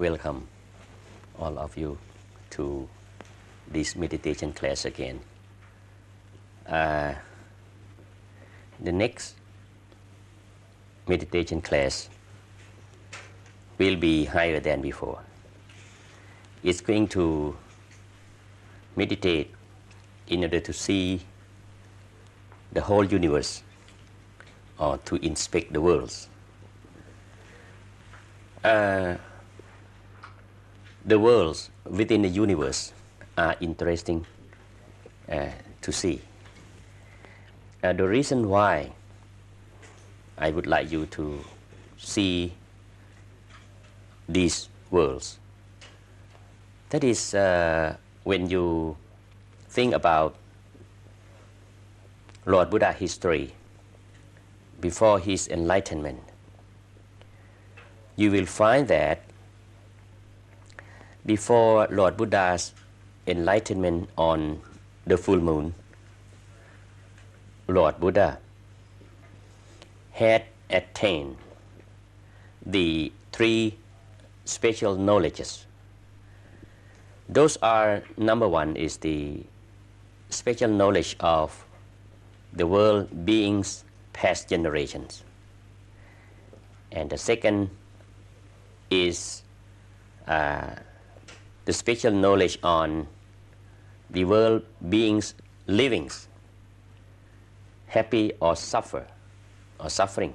welcome all of you to this meditation class again. The next meditation class will be higher than before. It's going to meditate in order to see the whole universe or to inspect the worlds. The worlds within the universe are interesting to see. The reason why I would like you to see these worlds, that is when you think about Lord Buddha history before his enlightenment, you will find that before Lord Buddha's enlightenment on the full moon, Lord Buddha had attained the three special knowledges. Those are, number one is the special knowledge of the world beings past generations, and the second is the special knowledge on the world beings livings, happy or suffering,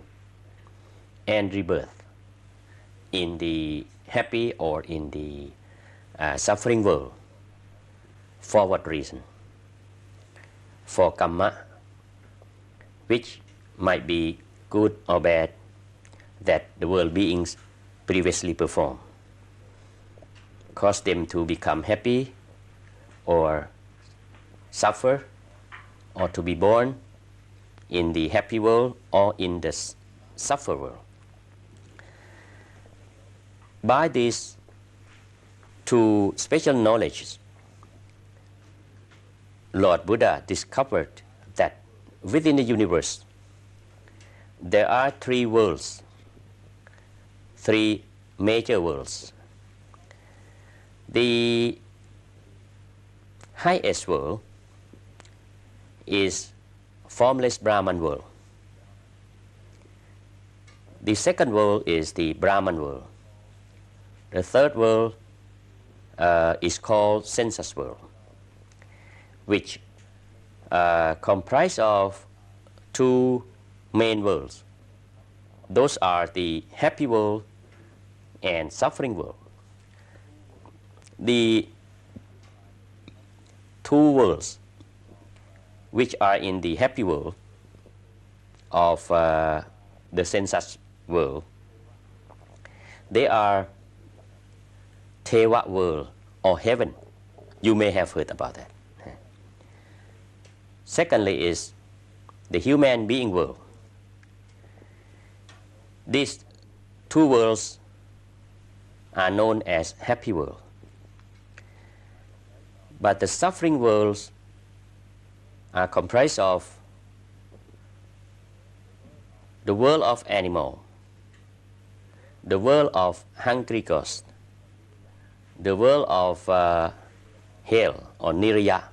and rebirth in the happy or in the suffering world. For what reason? For karma, which might be good or bad, that the world beings previously performed, cause them to become happy or suffer, or to be born in the happy world or in the suffer world. By these two special knowledges, Lord Buddha discovered that within the universe there are three worlds, three major worlds. The highest world is formless Brahman world. The second world is the Brahman world. The third world is called sensuous world, which comprise of two main worlds. Those are the happy world and suffering world. The two worlds which are in the happy world of the sensuous world, they are Teva world or heaven. You may have heard about that. Secondly is the human being world. These two worlds are known as happy world. But the suffering worlds are comprised of the world of animal, the world of hungry ghost, the world of hell or niraya,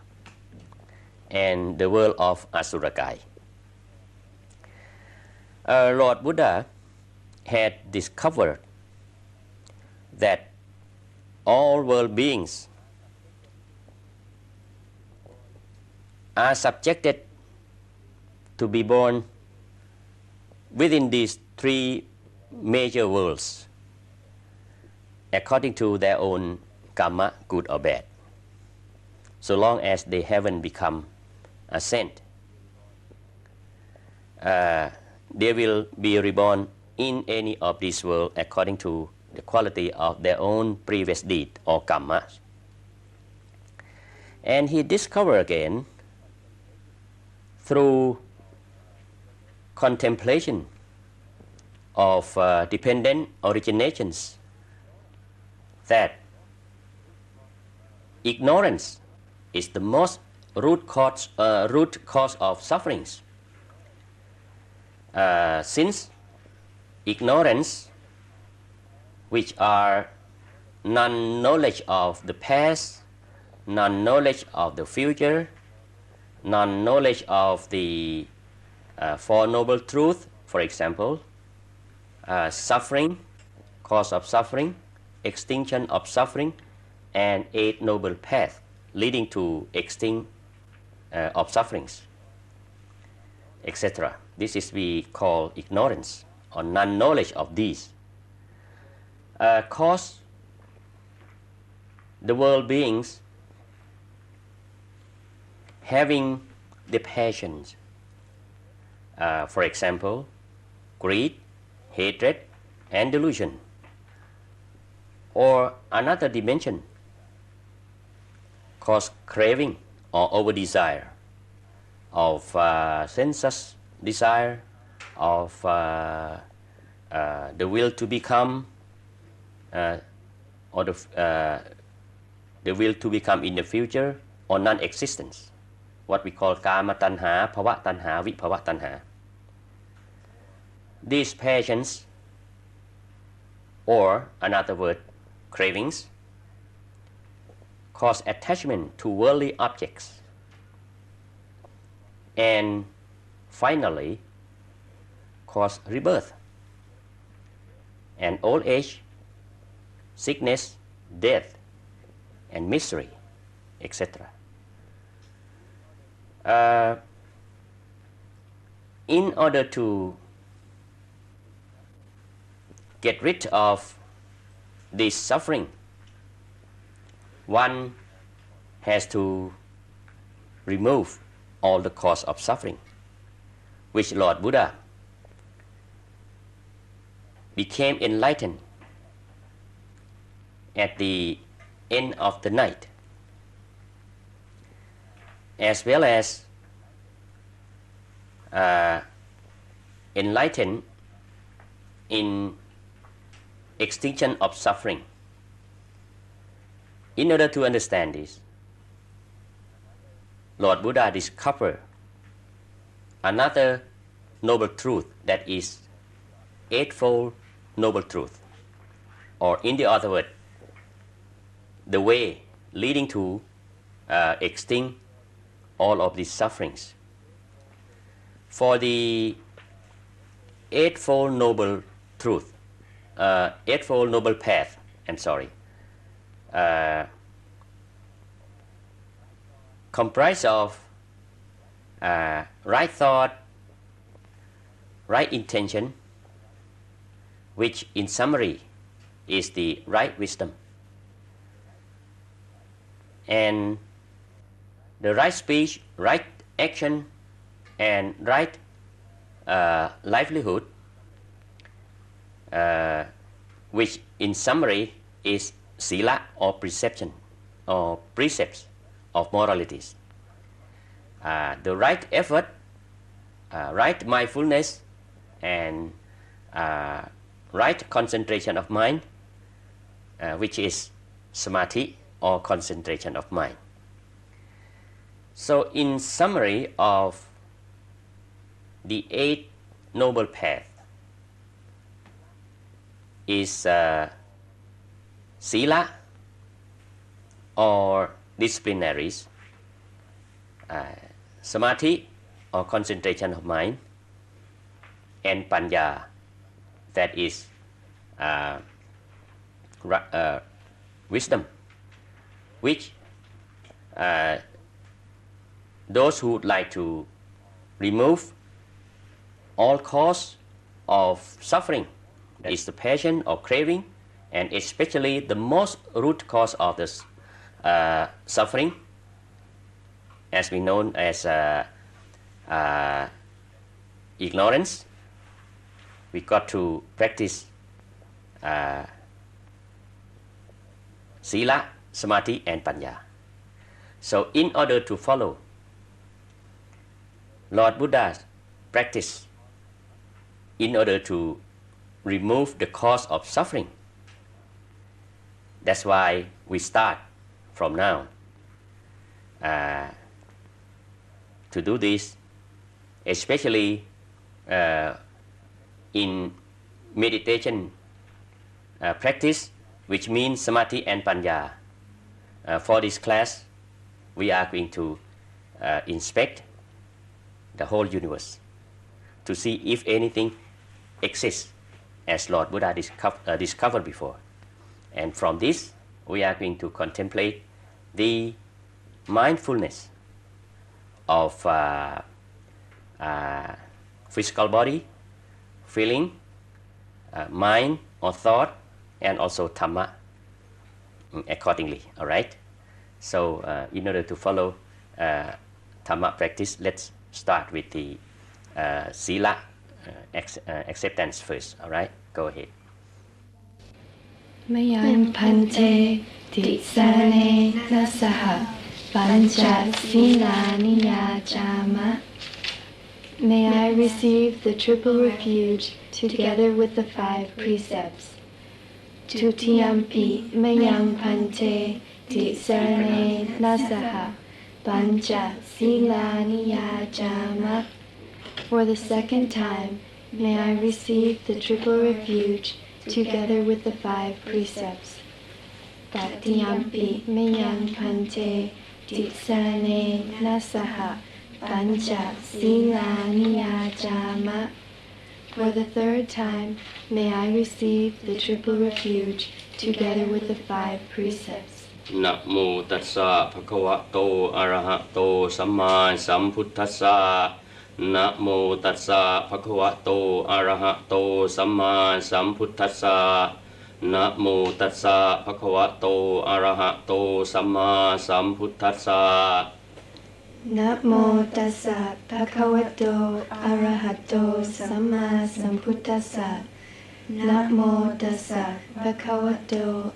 and the world of asurakai. Lord Buddha had discovered that all world beings are subjected to be born within these three major worlds according to their own karma, good or bad, so long as they haven't become a saint. They will be reborn in any of these worlds according to the quality of their own previous deed or karma. And he discovered again through contemplation of dependent originations that ignorance is the most root cause of sufferings. Since ignorance, which are non-knowledge of the past, non-knowledge of the future, non-knowledge of the Four Noble Truths, for example, suffering, cause of suffering, extinction of suffering, and Eight Noble Paths leading to extinction of sufferings, etc. This is we call ignorance or non-knowledge of these. Cause the world beings having the passions, for example, greed, hatred, and delusion, or another dimension cause craving or over desire of sensuous desire, of the will to become or the will to become in the future, or non-existence, what we call kama tanha, bhava tanha, vibhava tanha. These passions, or another word, cravings, cause attachment to worldly objects, and finally cause rebirth and old age, sickness, death, and misery, etc. In order to get rid of this suffering, one has to remove all the cause of suffering, which Lord Buddha became enlightened at the end of the night, as well as enlightened in extinction of suffering. In order to understand this, Lord Buddha discovered another noble truth, that is Eightfold Noble Truth, or in the other word, the way leading to extinct all of these sufferings. For the Eightfold Noble Truth, Eightfold Noble Path, comprised of right thought, right intention, which in summary is the right wisdom, and the right speech, right action, and right livelihood, which in summary is sila, or perception or precepts of moralities. The right effort, right mindfulness, and right concentration of mind, which is samadhi, or concentration of mind. So in summary of the Eight Noble Paths is sila, or disciplinaries, samadhi, or concentration of mind, and panya, that is wisdom, which those who would like to remove all cause of suffering, that is the passion or craving, and especially the most root cause of this suffering, as we know as ignorance, we got to practice sila, samadhi, and panya. So in order to follow Lord Buddha's practice, in order to remove the cause of suffering, that's why we start from now to do this, especially in meditation practice. which means samadhi and panya. For this class, we are going to inspect the whole universe to see if anything exists as Lord Buddha discovered before. And from this, we are going to contemplate the mindfulness of physical body, feeling, mind or thought, and also Dhamma accordingly. All right. So, in order to follow Dhamma practice, let's start with the Sila acceptance first. All right. Go ahead. Mayang Pante Tisane Nasaha Pancha Sila Niyajama. May I receive the triple refuge together with the 5 precepts. Tutiyampi Mayang Pante Tisane Nasaha Pancha Sila Niyajama. For the second time, may I receive the triple refuge together with the 5 precepts. Tatiyampi Mayang Pante Tisane Nasaha Pancha Sila Niyajama. For the third time, may I receive the triple refuge together with the 5 precepts. นะโมตัสสะภะคะวะโตอะระหะโตสัมมาสัมพุทธัสสะนะโมตัสสะภะคะวะโตอะระหะโตสัมมาสัมพุทธัสสะนะโมตัสสะภะคะวะโตอะระหะโตสัมมาสัมพุทธัสสะนะโมตัสสะภะคะวะโตอะระหะโตสัมมาสัมพุทธัสสะนะโมตัสสะภะคะวะโต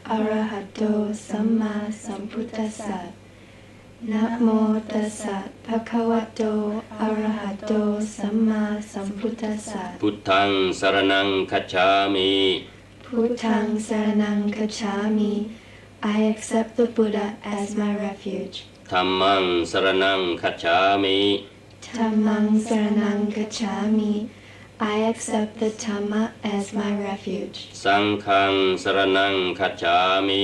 อะระหะโตสัมมาสัมพุทธัสสะนะโมตัสสะภะคะวะโตอะระหะโตสัมมาสัมพุทธัสสะพุทธังสรณังคัจฉามิ พุทธังสรณังคัจฉามิ I accept the Buddha as my refuge. ธัมมังสรณังคัจฉามิ Dhammang saranang gacchami. I accept the Dhamma as my refuge. สังฆังสรณังคัจฉามิ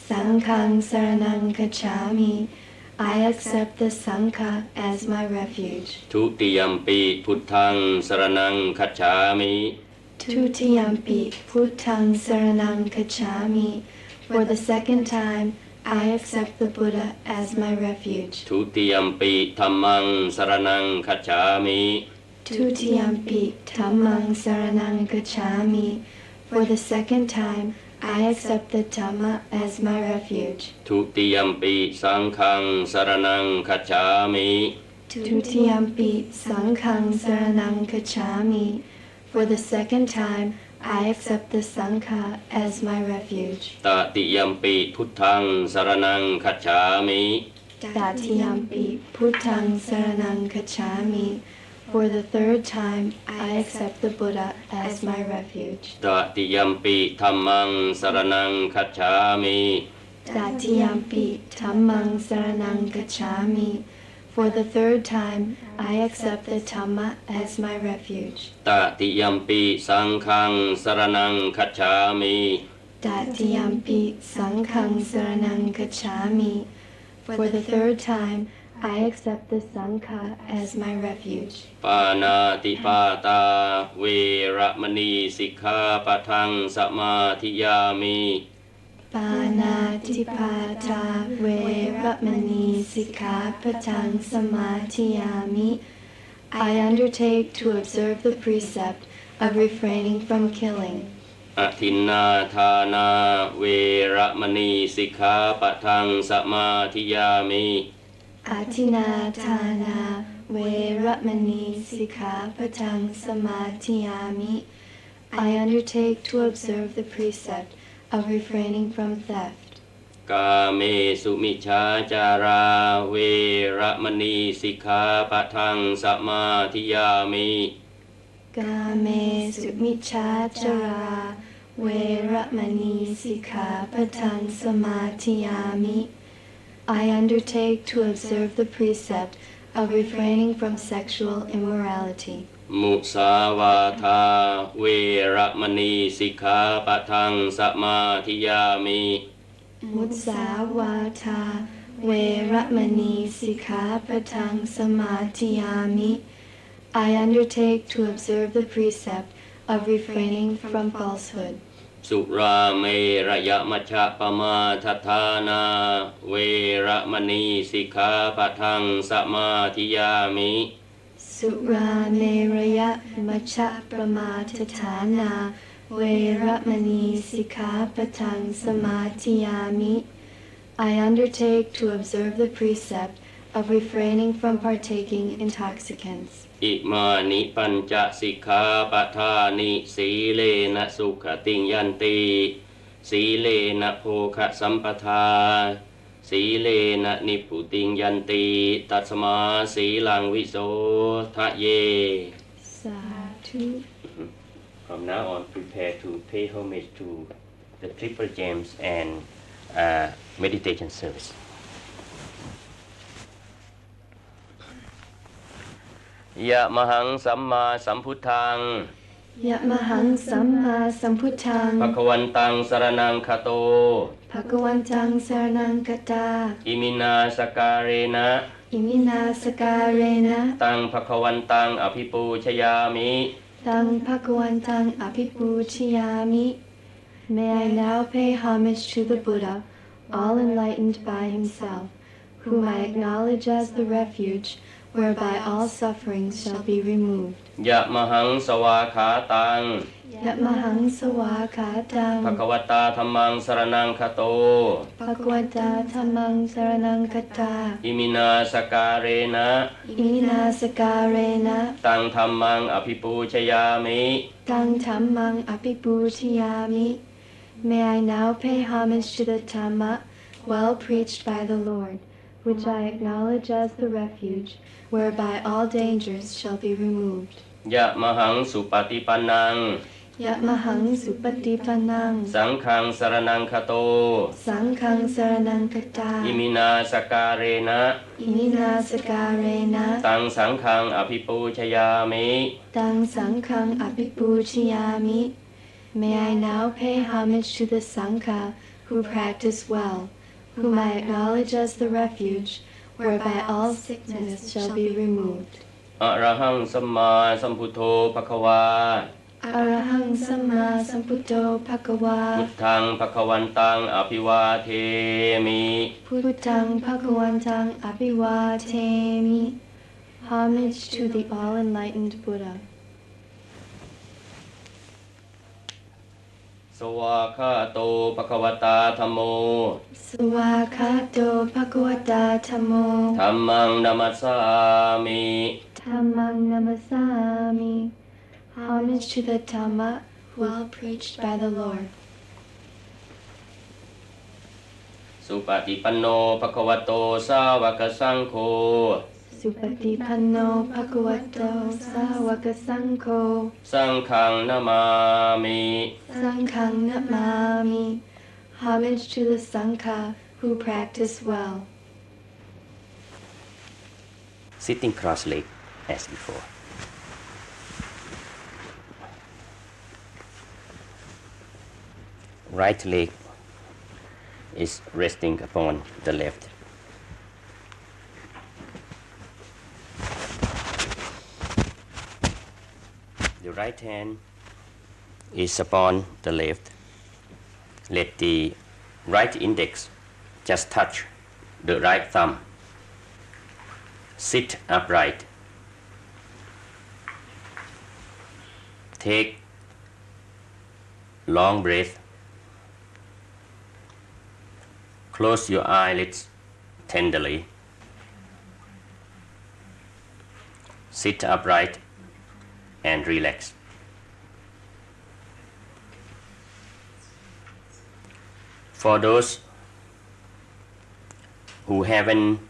Sanghang saranang gacchami. I accept the Sangha as my refuge. ทุติยัมปิพุทธังสรณังคัจฉามิ Tutiyampi Puttang saranang gacchami. For the second time, I accept the Buddha as my refuge. ทุติยัมปิธัมมังสรณังคัจฉามิ Tutiyampi Dhammang saranang gacchami. For the second time, I accept the Dhamma as my refuge. ทุติยัมปิสังฆังสรณังคัจฉามิ Tutiyampi Sanghang saranang gacchami. For the second time, I accept the Sangha as my refuge. ตติยัมปิพุทธังสรณังคัจฉามิ Tatiyampi Puttang saranang gacchami. For the third time, I accept the Buddha as my refuge. ตติยัมปิธัมมังสรณังคัจฉามิ Tatiyampi Dhammang saranang gacchami. For the third time, I accept the Dhamma as my refuge. ตติยัมปิสังฆังสรณังคัจฉามิ Tatiyampi Sanghang saranang gacchami. For the third time, I accept the Sangha as my refuge. ปานาติปาตาเวระมณีสิกขาปะทังสมาธิยามิ Panatipata Veramani Sikkhapatam Samadhiyami. I undertake to observe the precept of refraining from killing. อทินนาทานาเวระมณีสิกขาปะทังสมาธิยามิ Atinatana Veramani Sikkhapatam Samadhiyami. I undertake to observe the precept of refraining from theft. กาเมสุมิจฉาจาราเวระมณีสิกขาปะทังสมาธิยามิ Game Sumichachara Veramani Sikkhapatam Samadhiyami. I undertake to observe the precept of refraining from sexual immorality. มุสาวาทาเวระมณีสิกขาปะทังสมาธิยามิ มุสาวาทาเวระมณีสิกขาปะทังสมาธิยามิ I undertake to observe the precept of refraining from falsehood. สุราเมระยะมัชฌะปมาทัฏฐานาเวระมณีสิกขาปะทังสมาธิยามิ สุราเมรยะมัชฌะปมาทฐานาเวระมณีสิกขาปะทังสมาธิยามิ I undertake to observe the precept of refraining from partaking intoxicants. อิมานิปัญจสิกขาปทานิสีเลนะสุขติยันติสีเลนะโภคะสัมปทาสีเลนะนิพพุติยันติตัสมาสีลังวิโสทะเย Sadhu. From now on prepare to pay homage to the triple gems and meditation service. ยะมหังสัมมาสัมพุทธัง ยะมหังสัมมาสัมพุทธัง ภควันตังสรณังคโต ภควันตังสรณังคตา อิมินาสการเรนะ อิมินาสการเรนะ ตังภควันตังอภิปูชยามิ ตังภควันตังอภิปูชยามิ May I now pay homage to the Buddha, all enlightened by himself, whom I acknowledge as the refuge whereby all sufferings shall be removed. ยะมหังสวาขาตัง ยะมหังสวาขาตัง ภควตาธัมมังสรณังคโต ภควตาธัมมังสรณังคตา อิมินาสการเรนะ อิมินาสการเรนะ ตังธัมมังอภิปูชยามิ ตังธัมมังอภิปูชยามิ May I now pay homage to the Dhamma, well preached by the Lord, which I acknowledge as the refuge, whereby all dangers shall be removed. ยะมหังสุปฏิปันนัง ยะมหังสุปฏิปันนัง สังฆังสรณังคโต สังฆังสรณังคตา อิมินาสการเรนะ อิมินาสการเรนะ ตังสังฆังอภิปูชยามิ ตังสังฆังอภิปูชยามิ May I now pay homage to the Sangha who practice well, whom I acknowledge as the refuge, whereby all sickness shall be removed. อะระหังสัมมาสัมพุทโธภควา อะระหังสัมมาสัมพุทโธภควา พุทธังภควันตังอภิวาเทมิ พุทธังภควันตังอภิวาเทมิ Homage to the all-enlightened Buddha. สวาคาโตภควตาธัมโม สวาคาโตภควตาธัมโม ธัมมังนัมสสามิ ธัมมังนัมสสามิ Homage to the Dhamma, well preached by the Lord. สุปฏิปันโนภควโตสาวกสังโฆ สุปฏิปันโนภควโตสาวกสังโฆ สังฆังนามามิ สังฆังนะมามิ Homage to the Sangha who practice well. Sitting cross-legged as before. Right leg is resting upon the left. The right hand is upon the left. Let the right index just touch the right thumb. Sit upright. Take long breath. Close your eyelids tenderly. Sit upright and relax. For those who haven't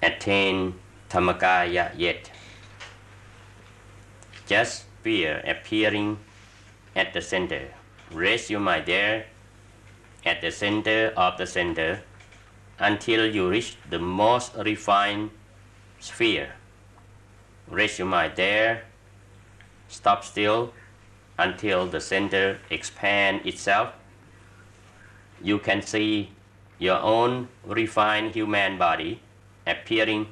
attained Dhammakaya yet, just fear appearing at the center. Raise your mind there at the center of the center until you reach the most refined sphere. Rest your mind there. Stop still until the center expands itself. You can see your own refined human body appearing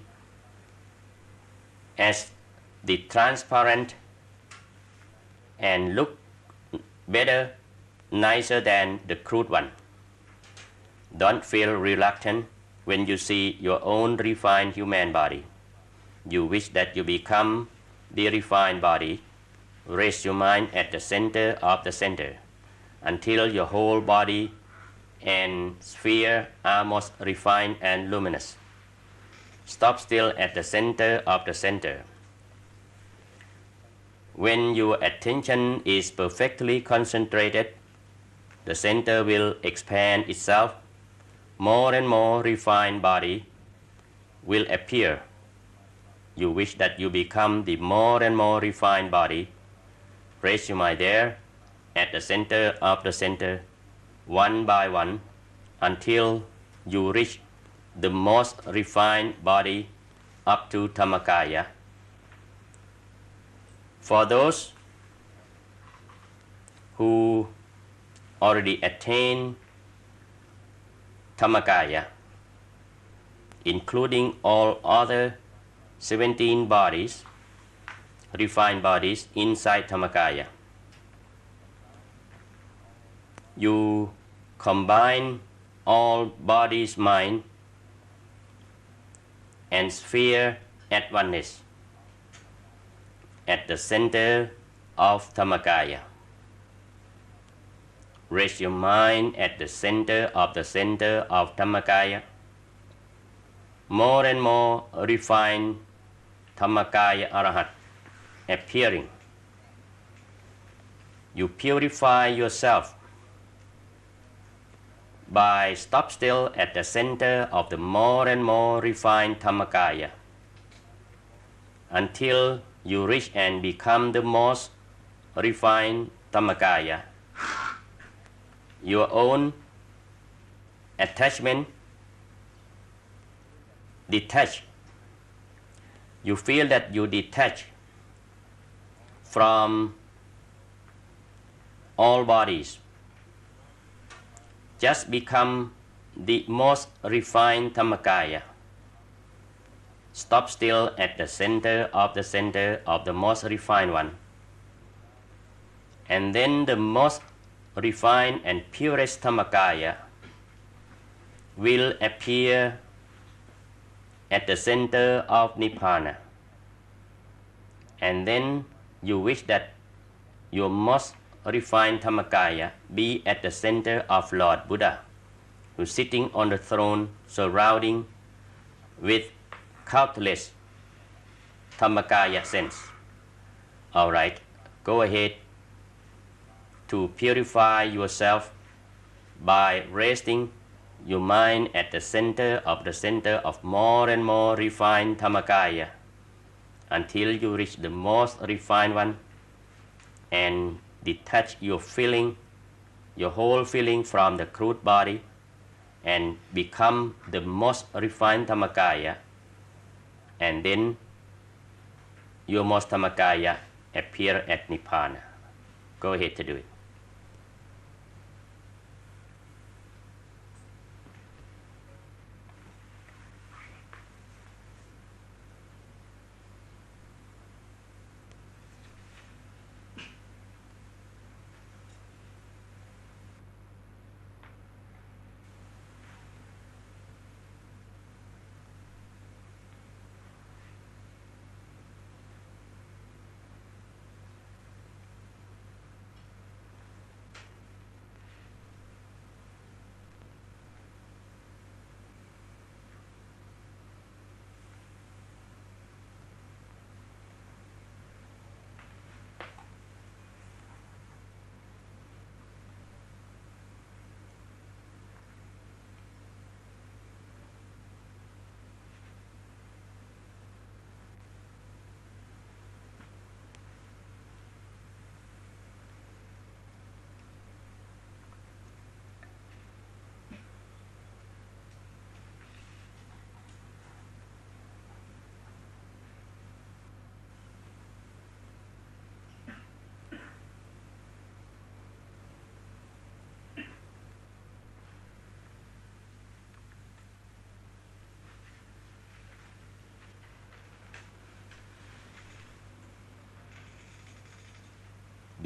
as the transparent and look better, nicer than the crude one. Don't feel reluctant when you see your own refined human body. You wish that you become the refined body. Raise your mind at the center of the center until your whole body and sphere are most refined and luminous. Stop still at the center of the center. When your attention is perfectly concentrated, the center will expand itself. More and more refined body will appear. You wish that you become the more and more refined body. Raise your mind there at the center of the center, one by one, until you reach the most refined body up to Dhammakaya. For those who already attained Dhammakaya, including all other 17 bodies, refined bodies inside Dhammakaya, you combine all bodies, mind, and sphere at oneness at the center of Dhammakaya. Raise your mind at the center of Dhammakaya. More and more refined Dhammakaya Arahat appearing. You purify yourself by stop still at the center of the more and more refined Dhammakaya until you reach and become the most refined Dhammakaya. Your own attachment detach. You feel that you detach from all bodies. Just become the most refined Dhammakaya. Stop still at the center of the most refined one. And then the most refined and purest Dhammakaya will appear at the center of Nibbana. And then you wish that your most refined Dhammakaya be at the center of Lord Buddha, who is sitting on the throne surrounding with countless Dhammakaya sense. Alright, go ahead to purify yourself by resting your mind at the center of more and more refined Dhammakaya until you reach the most refined one and detach your feeling, your whole feeling from the crude body and become the most refined Dhammakaya, and then your most Dhammakaya appear at Nibbana. Go ahead to do it.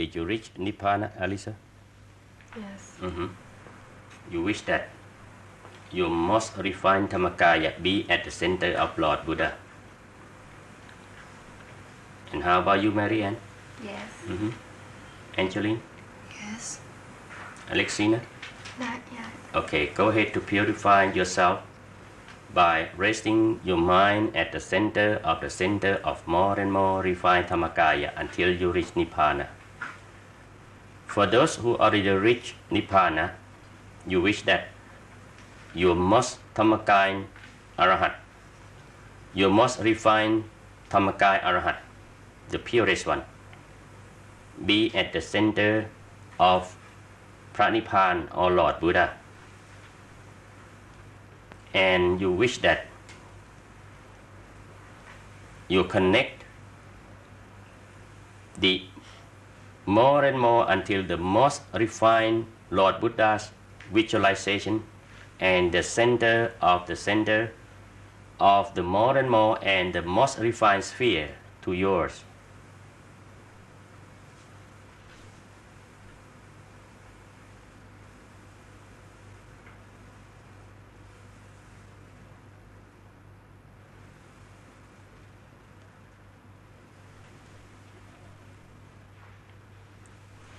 did you reach Nibbana, Alisa? Yes. You wish that your most refined Dhammakaya be at the center of Lord Buddha. And how about you, Marianne? Yes. Angeline? Yes. Alexina? Not yet. Okay, go ahead to purify yourself by resting your mind at the center of more and more refined Dhammakaya until you reach Nibbana. For those who already reach Nibbana, you wish that your most Dhammakaya Arahat, your most refined Dhammakaya Arahat, the purest one, be at the center of Pranippan or Lord Buddha. And you wish that you connect the more and more until the most refined Lord Buddha's visualization and the center of the more and more and the most refined sphere to yours.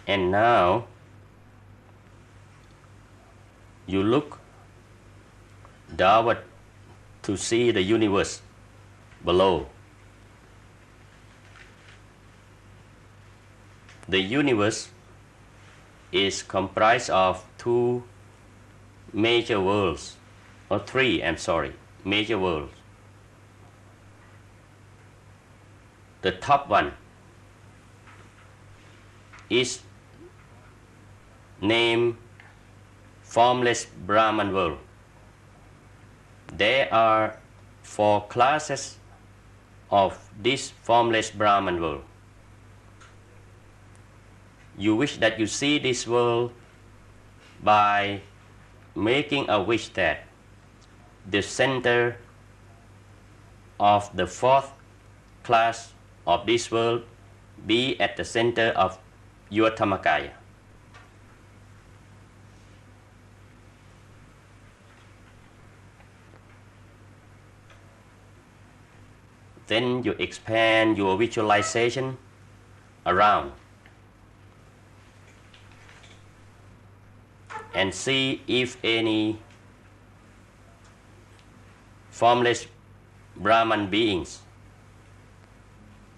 And now you look downward to see the universe below. The universe is comprised of two major worlds, or three, major worlds. The top one is named formless Brahman world. There are 4 classes of this formless Brahman world. You wish that you see this world by making a wish that the center of the 4th class of this world be at the center of your Dhammakaya. Then you expand your visualization around and see if any formless Brahman beings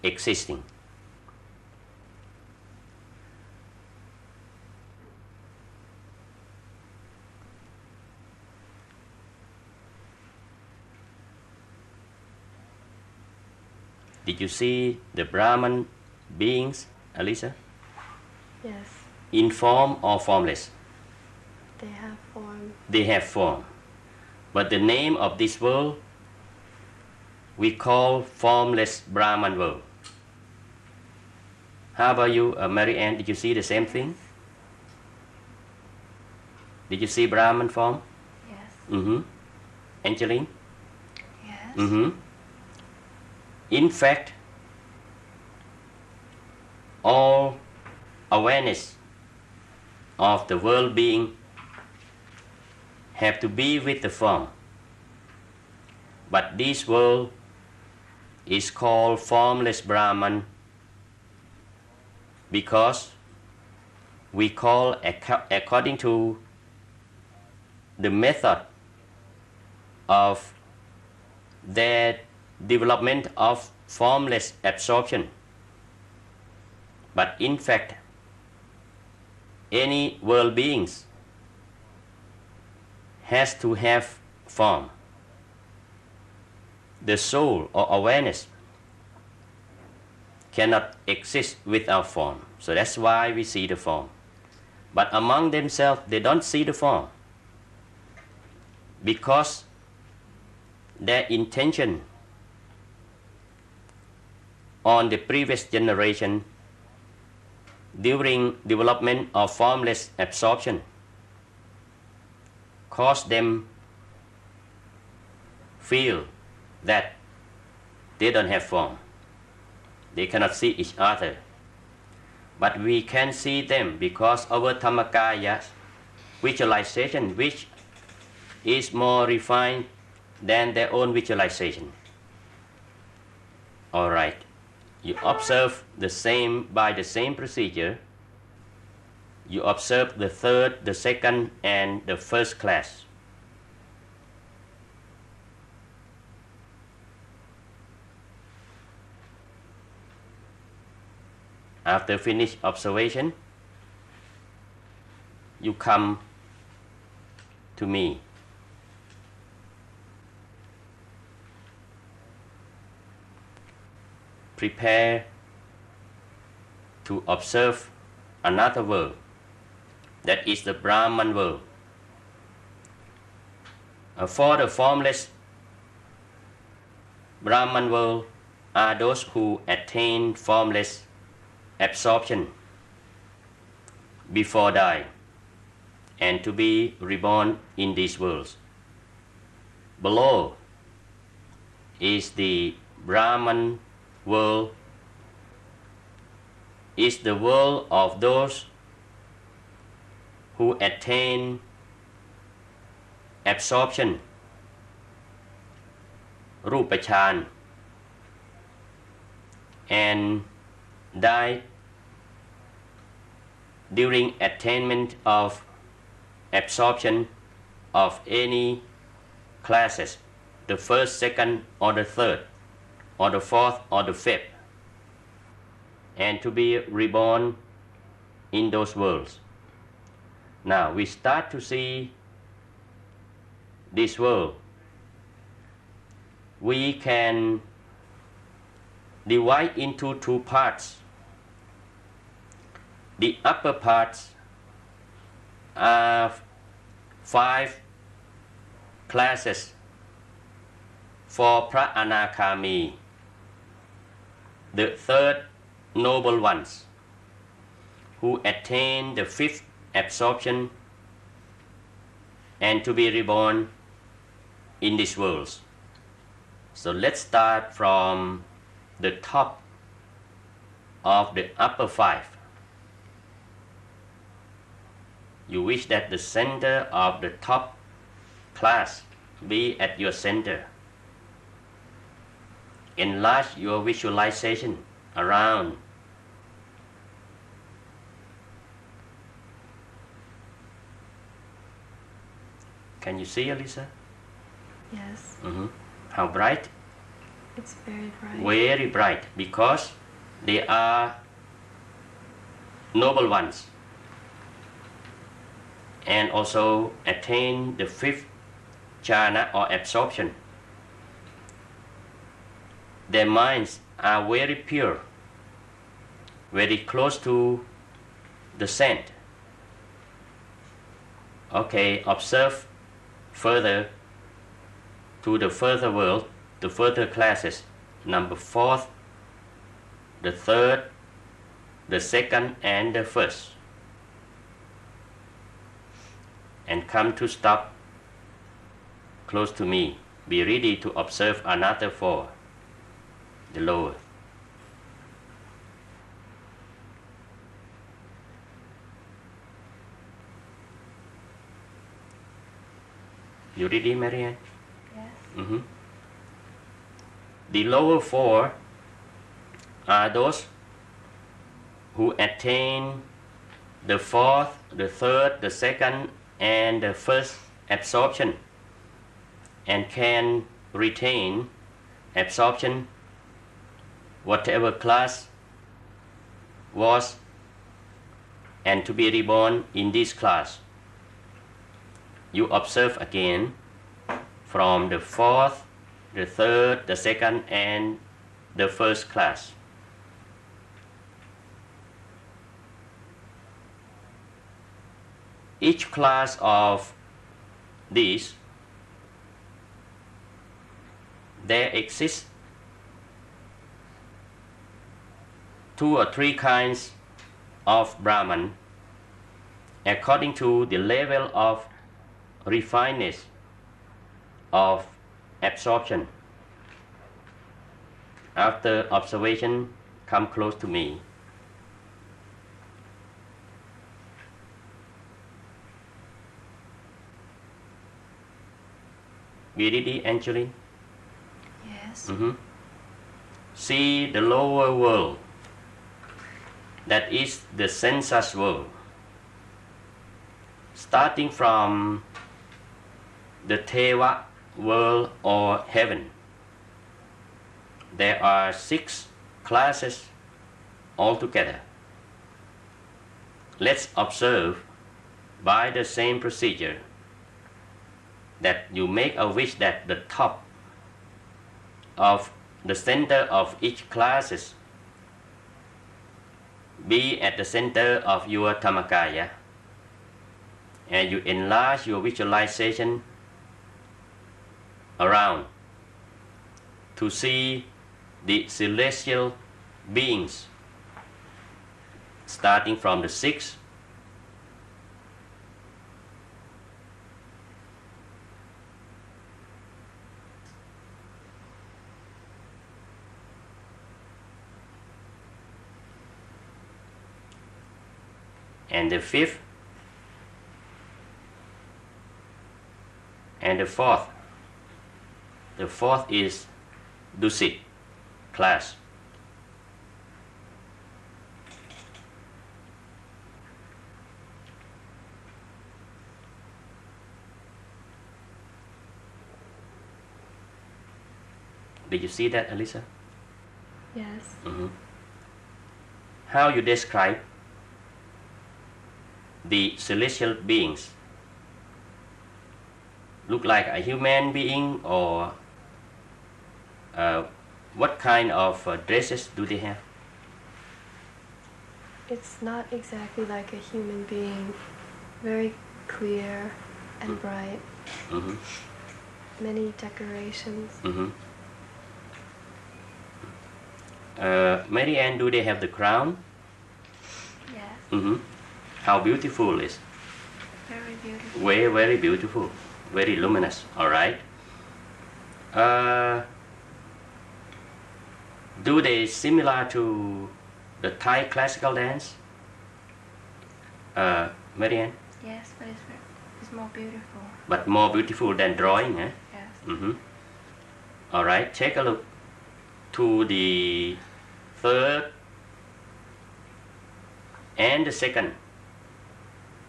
existing. Did you see the Brahman beings, Alisa? Yes. In form or formless? They have form. They have form. But the name of this world we call formless Brahman world. How about you, Mary Ann? Did you see the same thing? Did you see Brahman form? Yes. Angeline? Yes. In fact, all awareness of the world being have to be with the form. But this world is called formless Brahman because we call according to the method of their development of formless absorption. But in fact, any world beings has to have form. The soul or awareness cannot exist without form. So that's why we see the form. But among themselves, they don't see the form because their intention on the previous generation during development of formless absorption caused them feel that they don't have form. They cannot see each other. but we can see them because our Dhammakaya visualization, which is more refined than their own visualization. All right, you observe the same by the same procedure. You observe the third, the second, and the first class. After finish observation, you come to me. Prepare to observe another world, that is the Brahman world. For the formless Brahman world are those who attain formless absorption before die and to be reborn in these worlds. Below is the Brahman world, is the world of those who attain absorption, Rupa Chan, and die during attainment of absorption of any classes, the first, second, or the third, or the fourth, or the fifth, and to be reborn in those worlds. Now we start to see this world. We can divide into two parts. The upper parts are 5 classes for Phra Anakami, the third noble ones, who attain the 5th absorption and to be reborn in these worlds. So let's start from the top of the upper 5. You wish that the center of the top class be at your center. Enlarge your visualization around. Can you see, Elisa? Yes. How bright? It's very bright. Very bright, because they are noble ones and also attain the 5th jhana or absorption. Their minds are very pure, very close to the scent. Okay, observe further to the further world, the further classes, number 4th, the 3rd, the 2nd, and the 1st. And come to stop close to me. Be ready to observe another 4, the lower. You ready, Marianne? Yes. The lower 4 are those who attain the 4th, the 3rd, the 2nd, and the 1st absorption and can retain absorption whatever class was and to be reborn in this class. You observe again from the 4th, the 3rd, the 2nd, and the 1st class. Each class of these, there exist 2 or 3 kinds of Brahman according to the level of refinedness of absorption. After observation, come close to me. Vididi, Angeline? Yes. See the lower world, that is the sensuous world. Starting from the Teva world or heaven, there are 6 classes altogether. Let's observe by the same procedure that you make a wish that the top of the center of each classes be at the center of your Dhammakaya, and you enlarge your visualization around to see the celestial beings starting from the 6th and the 5th and the 4th. The 4th is Dusit class. Did you see that, Alisa? Yes. How you describe the celestial beings? Look like a human being, or what kind of dresses do they have? It's not exactly like a human being. Very clear and bright. Many decorations. Mary Ann, do they have the crown? Yes. How beautiful is? Very beautiful. Very, very beautiful. Very luminous. All right. Do they similar to the Thai classical dance? Mary Ann? Yes, but it's more beautiful. But more beautiful than drawing, eh? Yes. All right. Take a look to the 3rd and the 2nd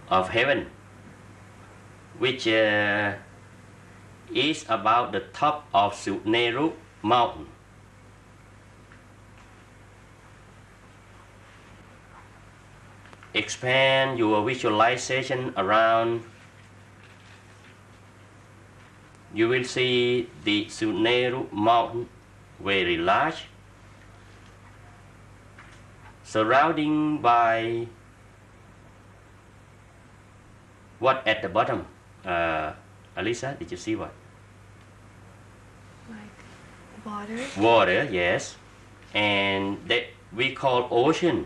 of heaven, which is about the top of Suneru mountain. Expand your visualization around. You will see the Suneru mountain very large, surrounding by what at the bottom? Alisa, did you see what? Like water? Water, yes. And that we call ocean.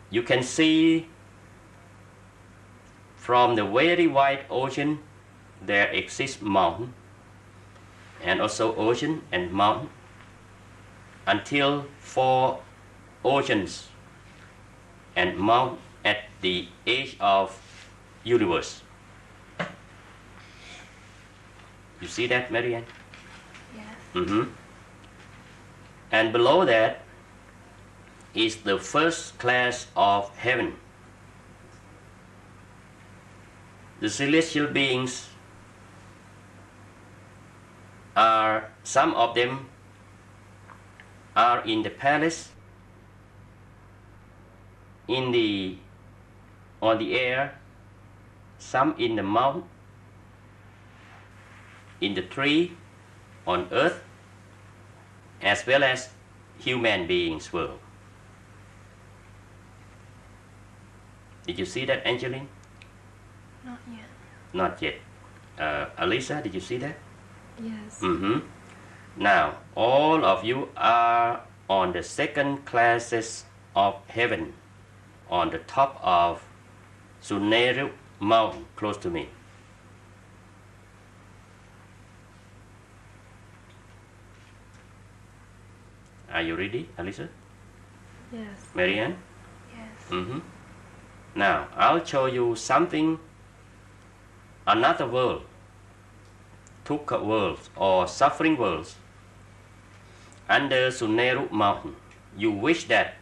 You can see from the very wide ocean there exists mountain, and also ocean and mountain, until 4 oceans and mountain at the edge of universe. You see that, Marianne? Yes. And below that is the 1st class of heaven. The celestial beings are, some of them are in the palace, on the air, some in the mountain, in the tree, on earth, as well as human beings world. Did you see that, Angeline? Not yet. Not yet. Alisa, did you see that? Yes. Now, all of you are on the 2nd classes of heaven, on the top of Suneru mountain, close to me. Are you ready, Alisa? Yes. Marianne? Yes. Now, I'll show you something, another world, dukkha worlds or suffering worlds under Suneru mountain, you wish that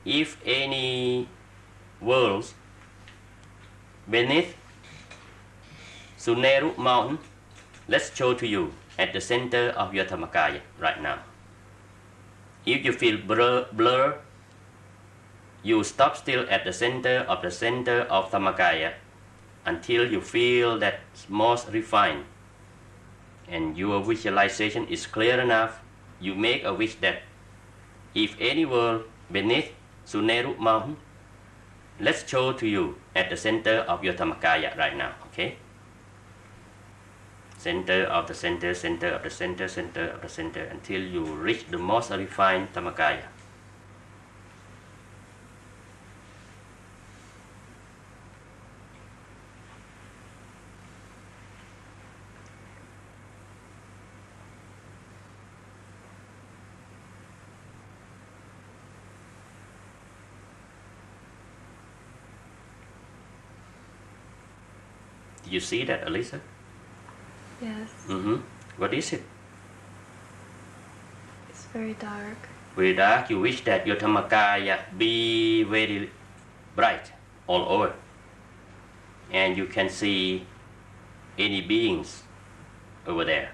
if any worlds beneath Suneru mountain, let's show to you at the center of your Dhammakaya right now. If you feel blur, you stop still at the center of Dhammakaya until you feel that most refined and your visualization is clear enough. You make a wish that if any world beneath Suneru mountain, let's show to you at the center of your Dhammakaya right now, okay? Center of the center, center of the center, center of the center, until you reach the most refined Dhammakaya. Do you see that, Alisa? Yes. What is it? It's very dark. Very dark. You wish that your Dhammakaya be very bright all over, and you can see any beings over there.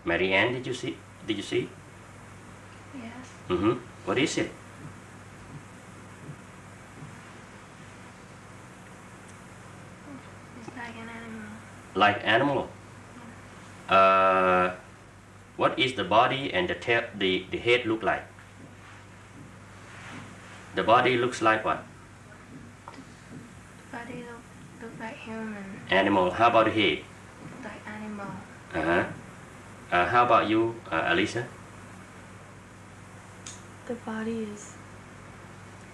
Marianne, did you see? Yes. What is it? It's like an animal. Like animal. What is the body and the head look like? The body looks like what? The body look like human. Animal. How about the head? Like animal. How about you, Alisa? The body is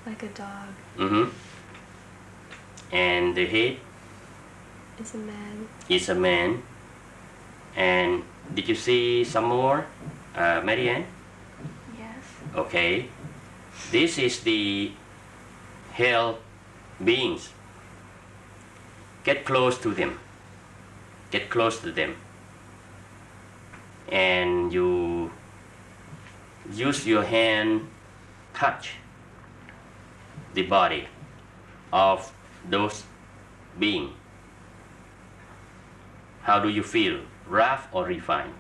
like a dog. And the head It's a man. is a man. And did you see some more, Marianne? Yes. Okay. This is the hell beings. Get close to them. Get close to them. And you use your hand, touch the body of those beings. How do you feel? Rough or refined?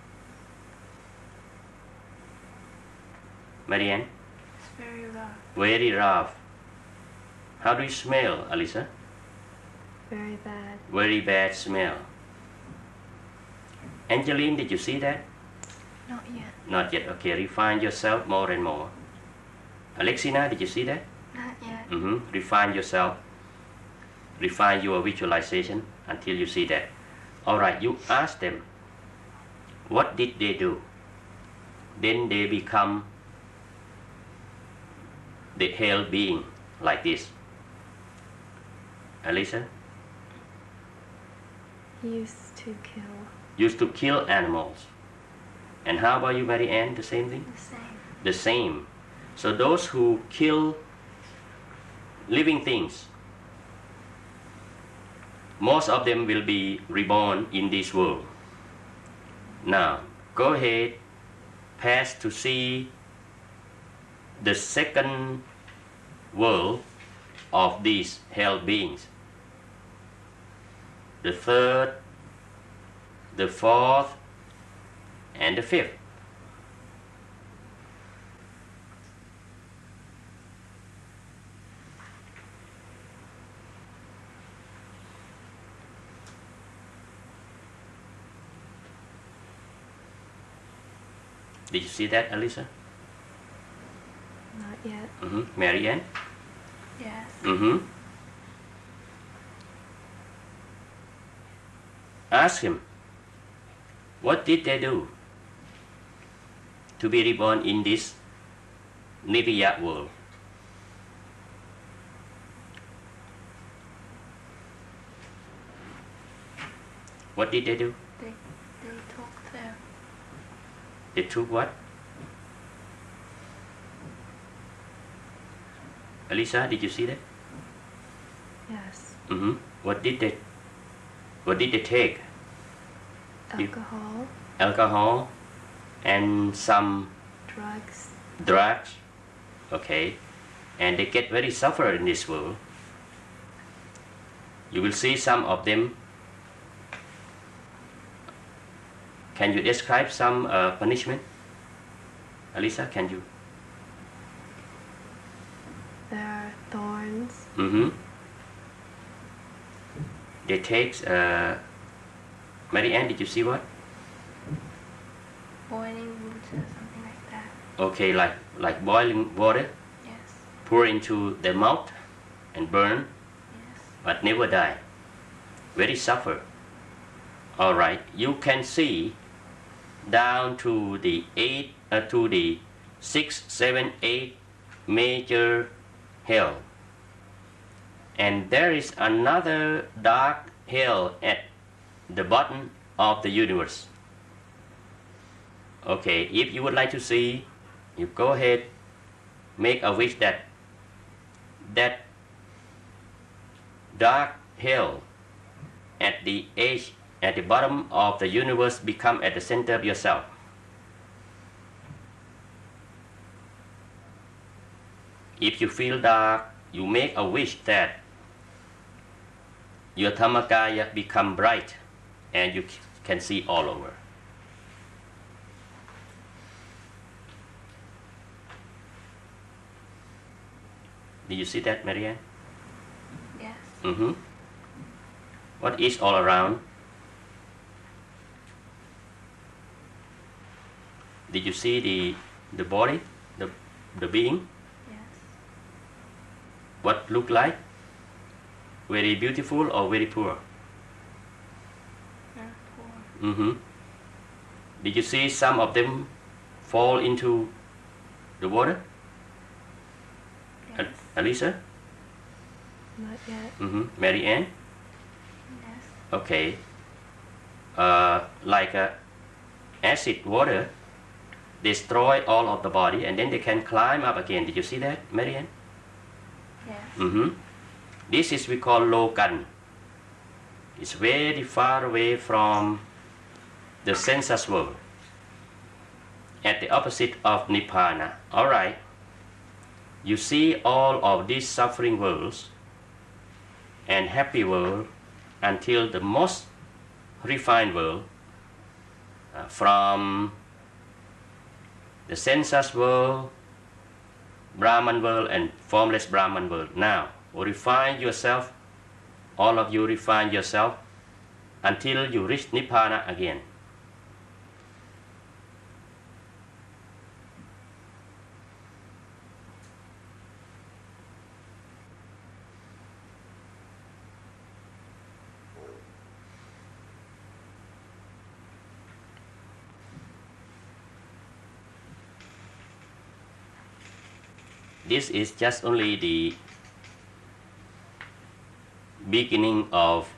Marianne? It's very rough. Very rough. How do you smell, Alisa? Very bad. Very bad smell. Angeline, did you see that? Not yet. Not yet. Okay, refine yourself more and more. Alexina, did you see that? Not yet. Refine yourself. Refine your visualization until you see that. All right, you ask them, what did they do? Then they become the hell being like this. Alisa? He used to kill. Used to kill animals. And how about you, Mary Ann? The same thing? The same. The same. So those who kill living things, most of them will be reborn in this world. Now, go ahead, pass to see the second world of these hell beings. The third, the fourth, and the fifth. Did you see that, Alisa? Not yet. Mary Ann? Yes. Ask him, what did they do to be reborn in this Nirya world? What did they do? They took them. They took what? Alisa, did you see that? Yes. What did they take? Alcohol. Alcohol and some Drugs. Okay, and they get very suffer in this world. You will see some of them. Can you describe some punishment? Alisa, can you? There are thorns. They take. Marianne, did you see what? Boiling water, something like that. Okay, like boiling water. Yes. Pour into their mouth and burn. Yes. But never die. Very suffer. All right, you can see down to the 6, 7, 8 major hell, and there is another dark hell at the bottom of the universe. Okay, if you would like to see, you go ahead, make a wish that dark hell at the edge, at the bottom of the universe become at the center of yourself. If you feel dark, you make a wish that your Dhammakaya become bright and you can see all over. Did you see that, Marianne? Yes. What is all around? Did you see the body, the being? Yes. What look like? Very beautiful or very poor? Very poor. Did you see some of them fall into the water? Yes. Alisa? Not yet. Mary Ann? Yes. Okay. Like acid water destroy all of the body and then they can climb up again. Did you see that, Mary Ann? Yes. This is we call Lokan. It's very far away from the sensuous world, at the opposite of Nibbana. Alright, you see all of these suffering worlds and happy world until the most refined world, from the sensuous world, Brahman world and formless Brahman world. Now, refine yourself, all of you refine yourself until you reach Nibbana again. This is just only the beginning of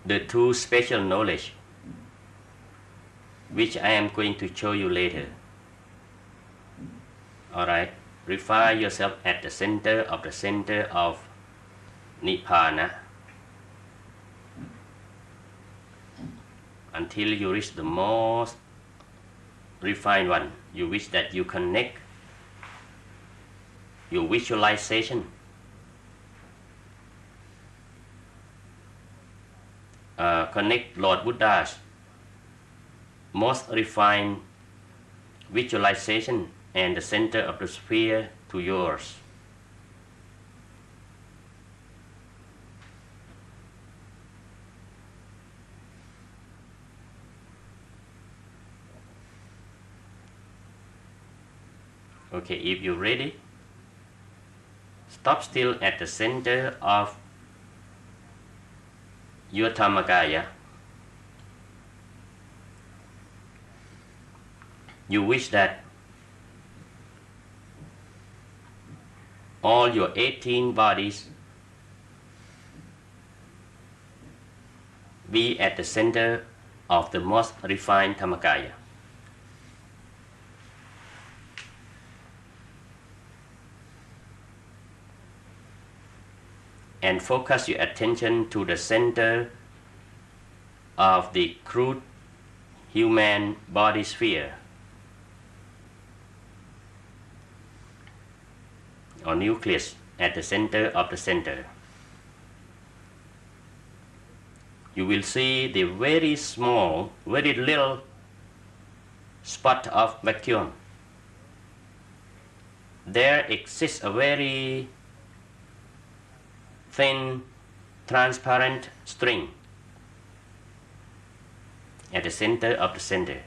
the two special knowledge which I am going to show you later. Alright, refine yourself at the center of Nibbana until you reach the most refined one. You wish that you connect your visualization, connect Lord Buddha's most refined visualization and the center of the sphere to yours. Okay, if you're ready, stop still at the center of your Dhammakaya. You wish that all your 18 bodies be at the center of the most refined Dhammakaya. and focus your attention to the center of the crude human body sphere or nucleus at the center of the center. You will see the very small, very little spot of vacuum. There exists a very thin, transparent string at the center of the center.